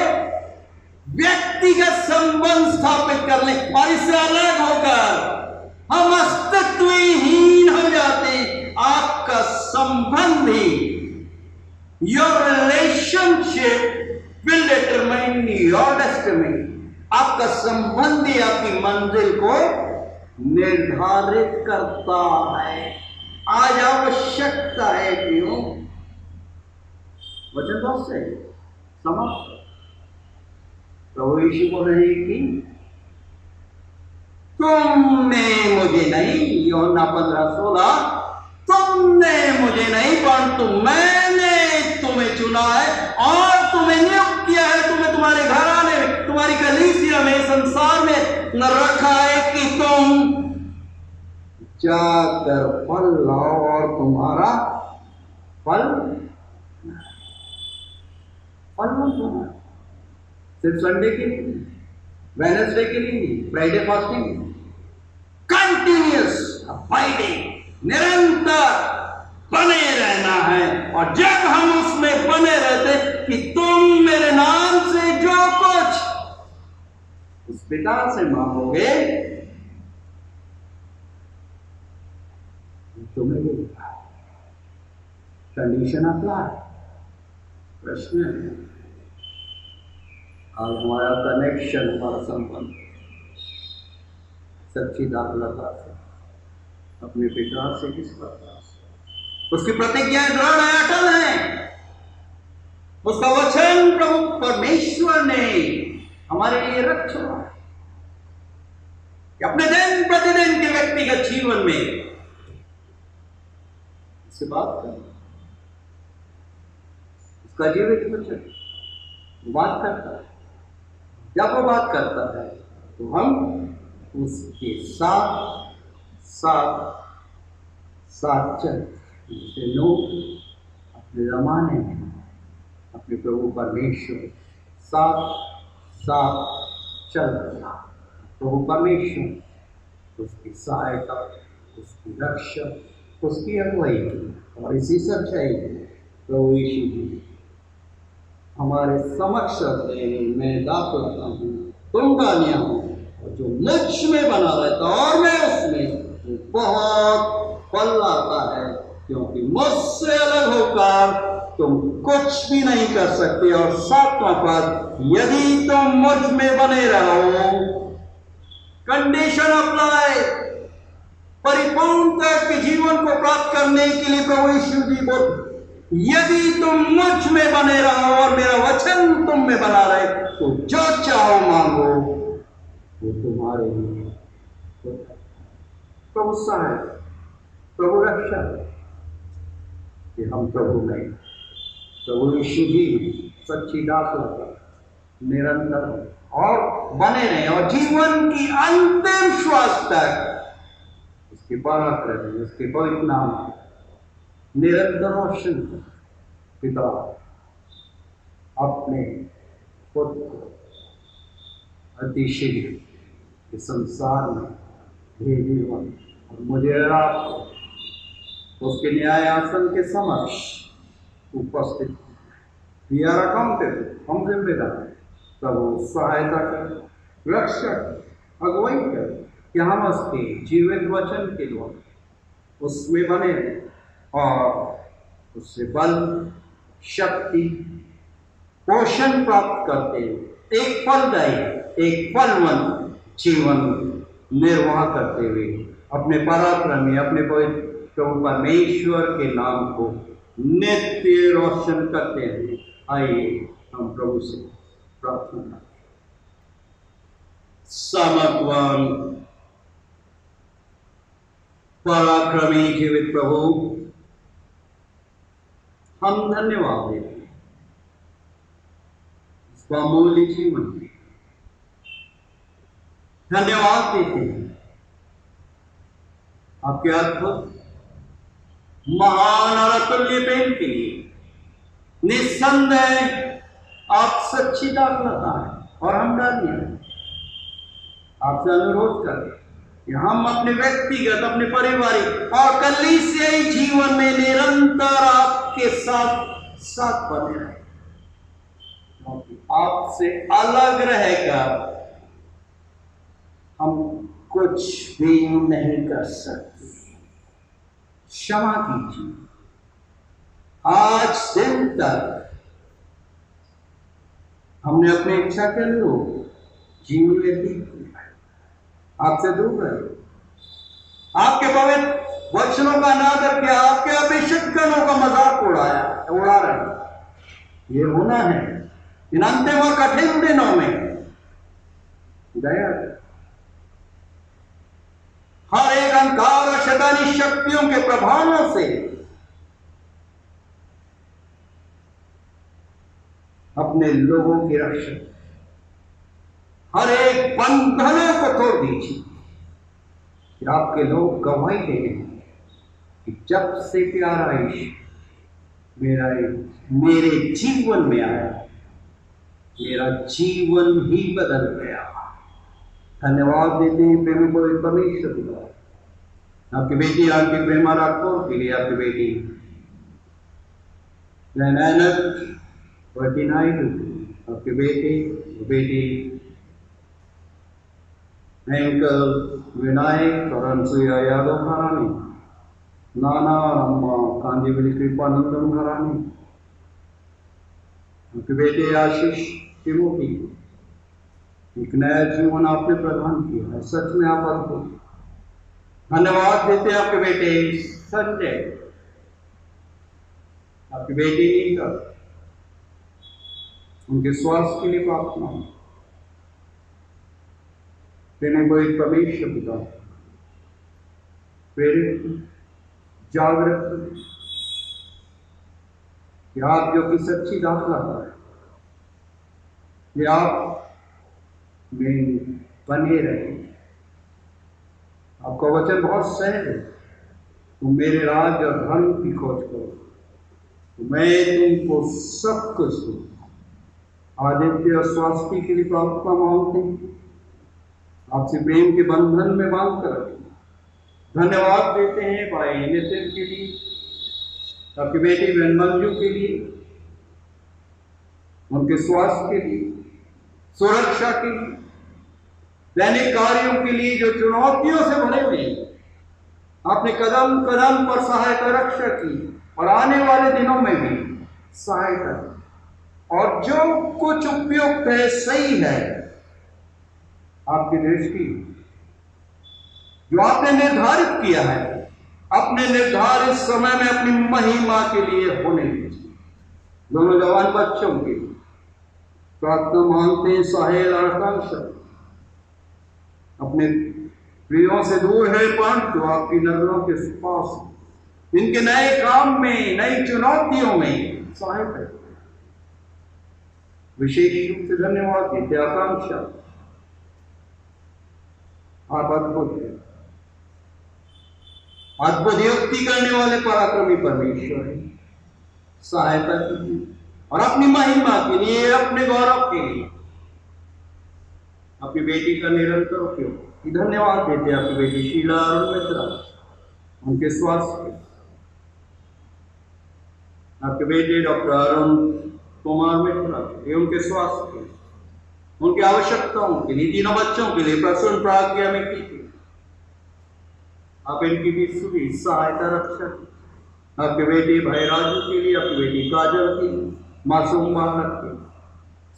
व्यक्तिगत संबंध स्थापित कर लें, और इससे अलग होकर हम अस्तित्वहीन बन जाते हैं, आपका संबंधी, your relationship will determine your destiny. आपका संबंधी आपकी मंजिल को निर्धारित करता है। आज आवश्यकता है क्यों? वचन बहुत से समाप्त। प्रभु यीशु बोल रहे हैं कि तुमने मुझे नहीं, यूहन्ना 15:16, तुमने मुझे नहीं परंतु मैंने तुम्हें चुना है और तुम्हें नियुक्त किया है, तुम्हें तुम्हारे घराने में, तुम्हारी कलीसिया में, संसार में न रखा है कि तुम जाकर फल लाओ और तुम्हारा फल होना। सिर्फ संडे के लिए, वेडनेसडे के लिए नहीं, फ्राइडे फास्टिंग, कंटिन्यूअस अबाइडिंग, निरंतर बने रहना है। और जब हम उसमें बने रहते कि तुम मेरे नाम से जो कुछ उस पिता से मांगोगे तुम्हें मिलेगा। Condition apply. प्रश्न है, आज हमारा कनेक्शन, हमारा संबंध सच्ची दाखलता से, अपने पिता से किस प्रकार से? उसकी प्रतिज्ञाएं दृढ़ है, अटल है। उसका वचन प्रभु परमेश्वर ने हमारे लिए रख छोड़ा है कि अपने दिन प्रतिदिन के व्यक्तिगत जीवन में इससे बात करें। उसका जीवित वचन बात करता है। जब वो बात करता है तो हम उसके साथ साथ साथ चलते। लोग अपने जमाने में अपने प्रभु परमेश्वर साथ साथ चलता। प्रभु परमेश्वर उसकी सहायता, उसकी रक्षा, उसकी अगुवाई, और इसी सच्चाई प्रभु यीशु जी हमारे समक्ष मैं दाखिल होता हूँ, तुम गालियाँ हूँ, और जो मुझ में बना रहता और मैं उसमें, वो बहुत फल लाता है, क्योंकि मुझसे अलग होकर तुम कुछ भी नहीं कर सकते। और 7वां पद, यदि तुम मुझ में बने रहो, कंडीशन अप्लाई, परिपूर्णता के जीवन को प्राप्त करने के लिए प्रभु यीशु जी बोल, यदि तुम मुझ में बने रहो और मेरा वचन तुम में बना रहे, तो जो चाहो मांगो वो तुम्हारे लिए। प्रभु सहायता, प्रभु रक्षा, कि हम प्रभु में, प्रभु यीशु जी सच्ची दाखलता निरंतर और बने रहे, और जीवन की अंतिम श्वास तक उसके पराक्रम, उसके पवित्र नाम निरंतर रोशन पिता अपने पुत्र अतिशीघ्र इस संसार में भेजे, और मुझे आपको उसके न्याय आसन के समक्ष उपस्थित We are accountable, हम जिम्मेदार हैं। प्रभु सहायता कर, रक्षा कर, अगुवाई कर, कि हम उसके जीवित वचन के द्वारा उसमें बने और उससे बल, शक्ति, पोषण प्राप्त करते एक फलदायी, एक फलवंत जीवन निर्वाह करते हुए अपने पराक्रमी, अपने प्रभु परमेश्वर के नाम को नित्य रोशन करते हैं। आइए हम प्रभु से प्रार्थना करें। सामर्थवान पराक्रमी जीवित प्रभु, हम धन्यवाद देते हैं इस अमूल्य जीवन में, धन्यवाद देते हैं आपके अद्भुत, महान और अतुल्य प्रेम के लिए। निस्संदेह आप सच्ची दाखलता है, और हम डरने आपसे अनुरोध करें कि हम अपने व्यक्तिगत, अपने पारिवारिक और कलीसियाई जीवन में निरंतर आपके साथ साथ बने रहें, क्योंकि आपसे अलग रहकर हम कुछ भी नहीं कर सकते। क्षमा कीजिए। आज दिन तक हमने अपनी इच्छा के अनुरूप जीवन व्यतीत किया, आपसे दूर रहे, आपके पवित्र वचनों का अनादर किया, आपके अभिषिक्तों का मजाक उड़ा रहे। ये होना है इन अंतिम और कठिन दिनों में। दया हर एक अंधकार और शैतानी शक्तियों के प्रभावों से अपने लोगों की रक्षा, हर एक बंधनों को तोड़ दीजिए कि आपके लोग गवाही देंगे कि जब से प्यारा ईश मेरे जीवन में आया, मेरा जीवन ही बदल गया। धन्यवाद देते हैं प्रेमी पवित्र परमेश्वर पिता, आपकी बेटी आपकी प्रेमा राठौर के लिए, आपकी बेटी नैनक नायडू, आपके बेटी अंकल विनायक और अनसुईया यादव घरानी, नाना और अम्मा कांजीवली कृपानंदन घरानी, आपके बेटे आशीष तिमोती, एक नया जीवन आपने प्रदान किया है। सच में आप अद्भुत। धन्यवाद देते हैं आपके बेटे संजय, आपकी बेटी नीता, उनके स्वास्थ्य के लिए प्रार्थना। प्रेमी पवित्र परमेश्वर पिता, प्रेरित जागृत कि आप जो कि सच्ची दाखला है, ये आप में बने रहे। आपका वचन बहुत सहज है, तुम मेरे राज और धर्म की खोज करो तो मैं तुमको सब कुछ दूँ। आदित्य और स्वास्थ्य के लिए प्रार्थना मांगते हैं, आपसे प्रेम के बंधन में बांध कर रखें। धन्यवाद देते हैं भाई नितिन के लिए, आपकी बेटी बहन मंजू के लिए, उनके स्वास्थ्य के लिए, सुरक्षा के लिए, दैनिक कार्यों के लिए जो चुनौतियों से भरे हुए हैं। आपने कदम कदम पर सहायता रक्षा की और आने वाले दिनों में भी सहायता, और जो कुछ उपयुक्त है, सही है आपकी दृष्टि, जो आपने निर्धारित किया है, अपने निर्धारित समय में अपनी महिमा के लिए होने दीजिए। दोनों जवान बच्चों के लिए प्रार्थना मांगते हैं। साहेल और आकांक्षा अपने प्रियों से दूर है, परंतु आपकी नजरों के पास, इनके नए काम में, नई चुनौतियों में सहायता है। विशेष रूप से धन्यवाद देते आकांक्षा, आप अद्भुत हैं, अद्भुत युक्ति करने वाले पराक्रमी परमेश्वर है। सहायता कीजिए और अपनी महिमा के लिए, अपने गौरव के लिए आपकी बेटी का निरंतर उपयोग। धन्यवाद देते आपकी बेटी शीला अरुण मित्रा, उनके स्वास्थ्य, आपके बेटे डॉक्टर अरुण कुमार मित्रा उनके स्वास्थ्य, उनकी आवश्यकताओं के लिए, तीनों बच्चों के लिए, प्रसून प्राज्ञा में की आप इनकी भी सुधी सहायता रक्षा। आपके बेटे भाई राजू के लिए, आपकी बेटी काजल की, मासूम बालक की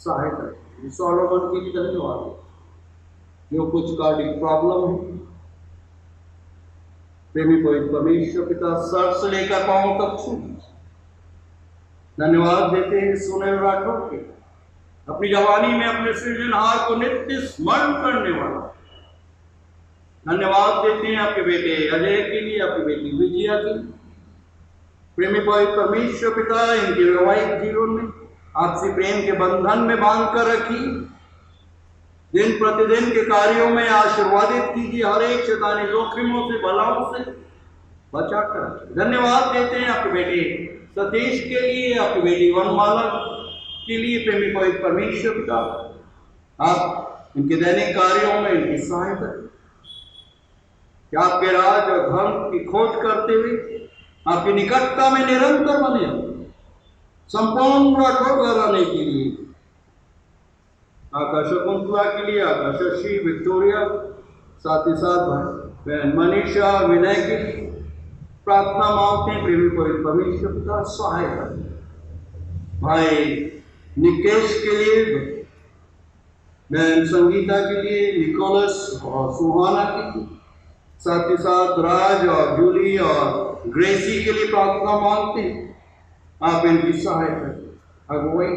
सहायता। सोलोमन के लिए धन्यवाद, जो कुछ कार्डिक प्रॉब्लम है, प्रेमी पवित्र परमेश्वर पिता सर से लेकर पांव तक छू। धन्यवाद देते हैं सुनील राठौर के, अपनी जवानी में अपने सृजनहार को नित्य स्मरण करने वाला। धन्यवाद देते हैं आपके बेटे अजय के लिए, आपकी बेटी विजया की। प्रेमी पवित्र परमेश्वर पिता, इनके वैवाहिक जीवन में आपसी प्रेम के बंधन में बांध कर रखी, दिन प्रतिदिन के कार्यों में आशीर्वादित कीजिए, हर एक शैतानी जोखिमों से, बलाओं से बचा कर। धन्यवाद देते हैं आपके बेटे सतीश के लिए, आपकी बेटी वनमाला के लिए। प्रेमी पवित्र परमेश्वर पिता, आप इनके दैनिक कार्यों में इनकी सहायता, कि आपके राज और धर्म की खोज करते हुए आपकी निकटता में निरंतर बने, संपूर्ण राठौर घराने के लिए, आकाश कुंतला के लिए, आकाश श्री विक्टोरिया, साथ ही साथ बहन मनीषा विनय के लिए, प्रार्थना मांगते हैं प्रेमी पवित्र परमेश्वर पिता सहायता। भाई निकेश के लिए, बहन संगीता के लिए, निकोलस और सुहाना के लिए, साथ ही साथ राज और जूली और ग्रेसी के लिए प्रार्थना मांगते हैं। आप इनकी सहायता अगुवाई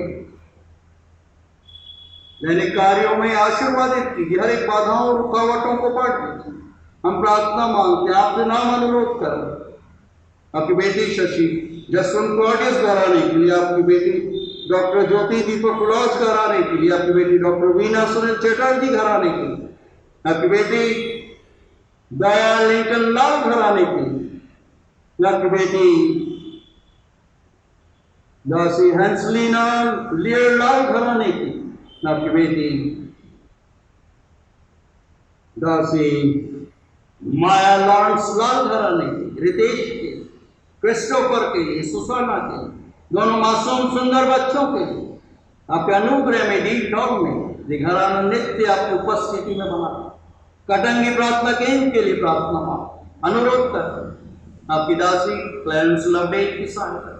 दैनिक कार्यों में आशीर्वादित कीजिए, हर एक बाधाओं और रुकावटों को पाट दीजिए। हम प्रार्थना मांगते हैं, आपसे नाम अनुरोध कर आपकी बेटी शशि जसवंत क्लॉडियस घराने के लिए, आपकी बेटी डॉक्टर ज्योति दीपक उलॉज घराने के लिए, आपकी बेटी डॉक्टर वीना सुनील चटर्जी घराने के लिए, आपकी बेटी दया लिंकन लाल घराने के लिए, आपकी बेटी दासी हंसलीना लियर लाल घराने की, आपकी बेटी दासी माया लॉरेंस लाल घराने की, रितेश के, क्रिस्टोफर के लिए, सुसाना के लिए, दोनों मासूम सुंदर बच्चों के लिए आपके अनुग्रह में डीप डॉग में ये घराना नित्य आपकी उपस्थिति में बना। कटंगी प्रार्थना केंद्र के लिए प्रार्थना अनुरोध कर आपकी दासी क्लैरेंस लवडेट की सहायता।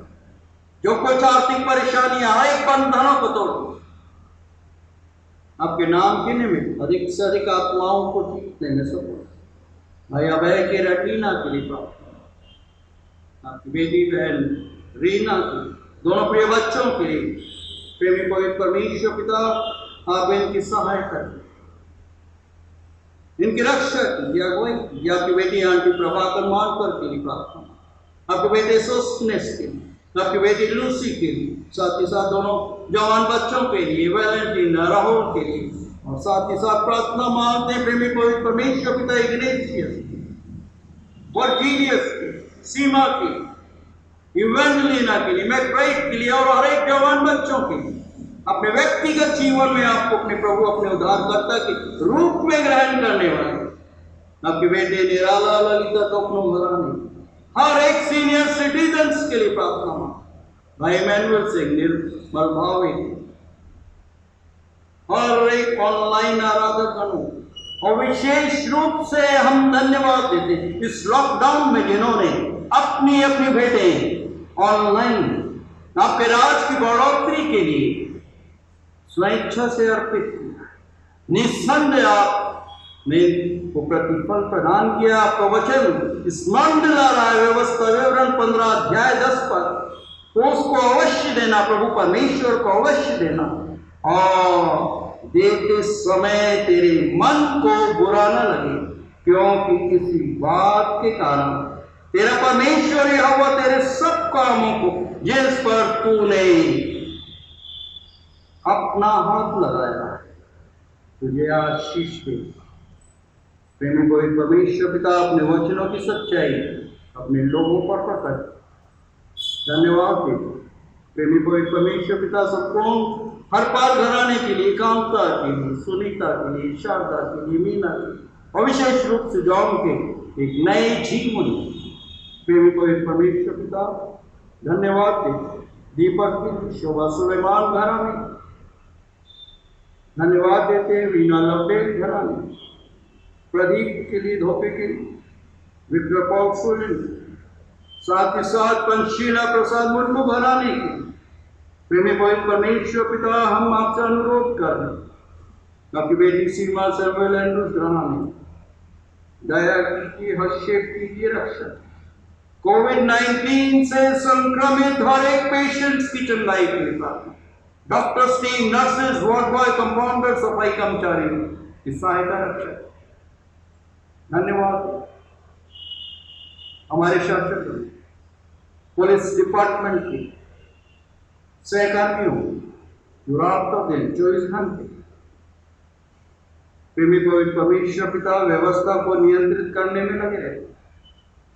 जो कुछ आर्थिक परेशानियां, हर एक बंधनों को तोड़ आपके नाम के निमित्त अधिक से अधिक आत्माओं को जीतने में सफल। भाई अभय के रटीना के लिए प्रार्थना, आपकी बेटी बहन रीना के, दोनों प्रिय बच्चों के लिए प्रेमी पवित्र परमेश्वर पिता आप इनकी सहायता करें, इनकी रक्षा कीजिए, अगुवाई कीजिए। आपकी बेटी आंटी प्रभाकर मानकर के लिए प्रार्थना, आपके बेटे सोस्टनेस के लिए, आपकी बेटी लूसी के लिए, साथ ही साथ दोनों जवान बच्चों के लिए, वैलेंटीना राहुल के लिए, और साथ ही साथ प्रार्थना मांगते हैं प्रेमी पवित्र परमेश्वर पिता इग्नेशियस, वर्जीनियस के, सीमा के, इवेंजेलिना के लिए, मैक्राइट के लिए और हर एक जवान बच्चों के लिए अपने व्यक्तिगत जीवन में आपको अपने प्रभु, अपने उद्धारकर्ता के रूप में ग्रहण करने वाले आपके बेटे निराला ललिता कपनों घराने, हर एक सीनियर सिटीजन्स के लिए प्रार्थना भाई मैनुअल सिंह, निर्मल भावे, हर एक ऑनलाइन आराधक और विशेष रूप से हम धन्यवाद देते हैं इस लॉकडाउन में जिन्होंने अपनी अपनी बेटे ऑनलाइन आपके राज की बढ़ोतरी के लिए स्वेच्छा से अर्पित किया। निस्संदेह आपने को प्रतिफल प्रदान किया। आपका वचन स्मरण दिला रहा है, व्यवस्था विवरण 15 अध्याय 10 पर, तो उसको अवश्य देना, प्रभु परमेश्वर को अवश्य देना, और देते समय तेरे मन को बुरा न लगे, क्योंकि किसी बात के कारण तेरा परमेश्वर यहोवा तेरे सब कामों को जिस पर तूने अपना हाथ लगाया तुझे आशीष दे। प्रेमी पवित्र परमेश्वर पिता अपने वचनों की सच्चाई अपने लोगों पर प्रकट धन्यवाद दे। प्रेमी पवित्र परमेश्वर पिता सबको हर पार घराने के लिए, कांता के लिए, सुनीता के लिए, शारदा के लिए, मीना के लिए, और विशेष रूप से जॉन के एक नए जीवन प्रेमी पवित्र परमेश्वर पिता धन्यवाद दे। दीपक की शोभा सुलेमान घराने धन्यवाद देते हैं, वीना लवडेट घराने, प्रदीप के लिए, धोपे के लिए, विक्रम पॉल सोलन, साथ ही साथ पंशीला प्रसाद मुर्मू घराने के प्रेमी पवित्र परमेश्वर पिता हम आपसे अनुरोध कर रहे हैं, आपकी बेटी सीमा सैमुअल एंड्रूज घराने दया कीजिए, हस्तक्षेप कीजिए, रक्षा। कोविड-19 से संक्रमित हर एक पेशेंट्स की चंगाई के लिए प्रार्थना, doctors team, nurses, ward boy, compounder, सफाई कर्मचारी की सहायता, रक्षा। धन्यवाद हमारे शासक पुलिस डिपार्टमेंट के सहकर्मियों जो रात दिन 24 घंटे प्रेमी पवित्र परमेश्वर पिता व्यवस्था को नियंत्रित करने में लगे रहे,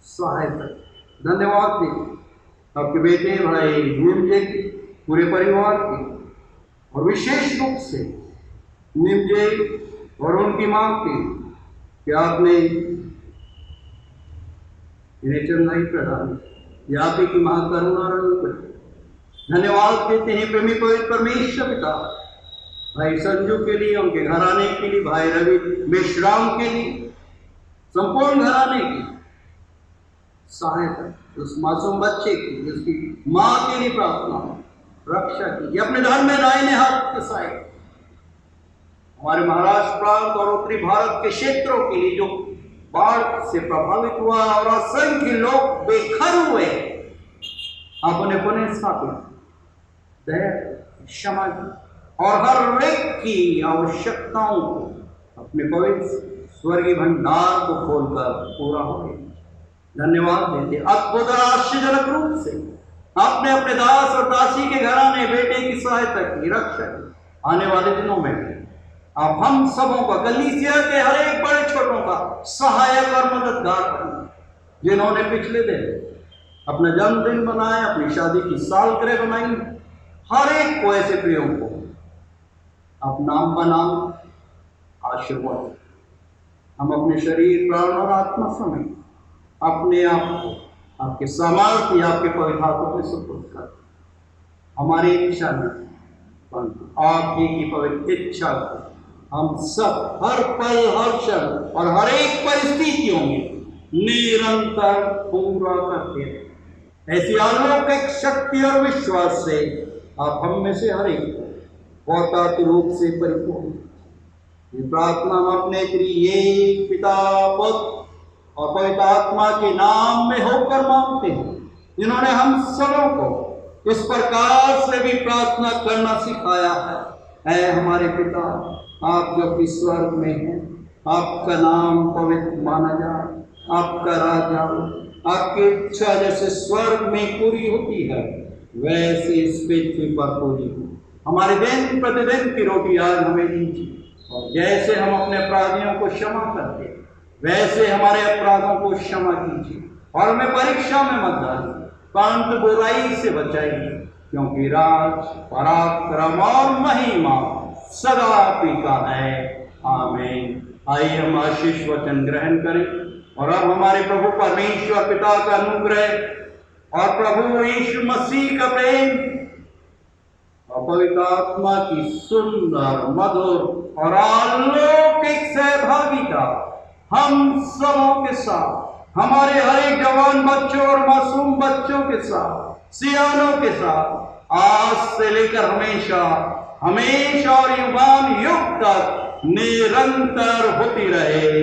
सहायता। धन्यवाद दें आपके बेटे भाई निमजे के पूरे परिवार के, और विशेष रूप से निमजे और उनकी मां के कि आपने इन्हें चंगाई प्रदान की, आप ही की महाकरुणा रूप। धन्यवाद देते हैं प्रेमी पवित्र परमेश्वर पिता भाई संजू के लिए, उनके घराने के लिए, भाई रवि मेश्राम के लिए, संपूर्ण घराने की, सहायता, उस मासूम बच्चे की, उसकी माँ के लिए प्रार्थना हो, रक्षा कीजिए अपने धर्म में दाहिने हाथ के साए। हमारे महाराष्ट्र प्रांत और उत्तरी भारत के क्षेत्रों के लिए जो बाढ़ से प्रभावित हुआ और असंख्य लोग बेघर हुए, आप उन्हें पुनः स्थापित, दया, क्षमा और हर एक की आवश्यकताओं को अपने पवित्र स्वर्गीय भंडार को खोलकर पूरा हो गए। धन्यवाद देते अद्भुत और आश्चर्यजनक रूप से आपने अपने दास और दासी के घराने बेटे की सहायता की, रक्षा की। आने वाले दिनों में आप हम सबों का, कलीसिया के हर एक बड़े छोटों का सहायक और मददगार बने। जिन्होंने पिछले दिन अपना जन्मदिन बनाया, अपनी शादी की सालगिरह बनाई, हर एक को, ऐसे प्रियों को आप नाम बनाम आशीर्वाद। हम अपने शरीर, प्राण और आत्मा समेत अपने आप को आपके सामर्थ्य, आपके पवित्र हाथों में सुपुर्द कर। हमारी इच्छा नहीं, परंतु आपकी की पवित्र इच्छा को हम सब हर पल, हर क्षण और हर एक परिस्थितियों में निरंतर पूरा करते हैं। ऐसी अलौकिक शक्ति और विश्वास से आप हम में से हर एक को बहुतायत रूप से परिपूर्ण। ये प्रार्थना हम अपने त्रिएक पिता, पुत्र और पवित्र आत्मा के नाम में होकर मांगते हैं, जिन्होंने हम सबों को इस प्रकार से भी प्रार्थना करना सिखाया है। ऐ हमारे पिता, आप जो कि स्वर्ग में हैं, आपका नाम पवित्र माना जाए, आपका राज आए, आपकी इच्छा जैसे स्वर्ग में पूरी होती है वैसे इस पृथ्वी पर पूरी हो। हमारे दिन प्रतिदिन की रोटी आज हमें दीजिए, और जैसे हम अपने अपराधियों को क्षमा करते हैं वैसे हमारे अपराधों को क्षमा कीजिए, और हमें परीक्षा में मत डालिए, परंतु बुराई से बचाइए, क्योंकि राज, पराक्रम और महिमा सदा आपकी का है। आमीन। आइए हम आशीष वचन ग्रहण करें, और अब हमारे प्रभु परमेश्वर पिता का अनुग्रह और प्रभु यीशु मसीह का प्रेम और पवित्र आत्मा की सुंदर, मधुर और अलौकिक सहभागिता हम सबों के साथ, हमारे हर एक जवान बच्चों और मासूम बच्चों के साथ, सियानों के साथ, आज से लेकर हमेशा, हमेशा और युगान युग तक निरंतर होती रहे।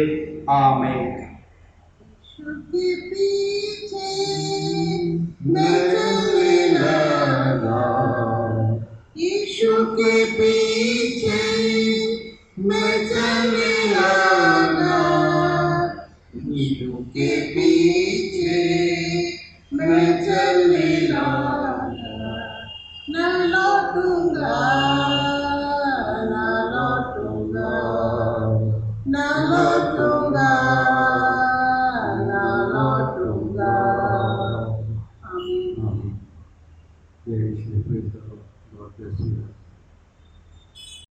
आमीन। के पीछे मैं चलने लगा, यीशु के पीछे मैं चलने लगा, यीशु के पीछे मैं चलने लगा, न लौटूंगा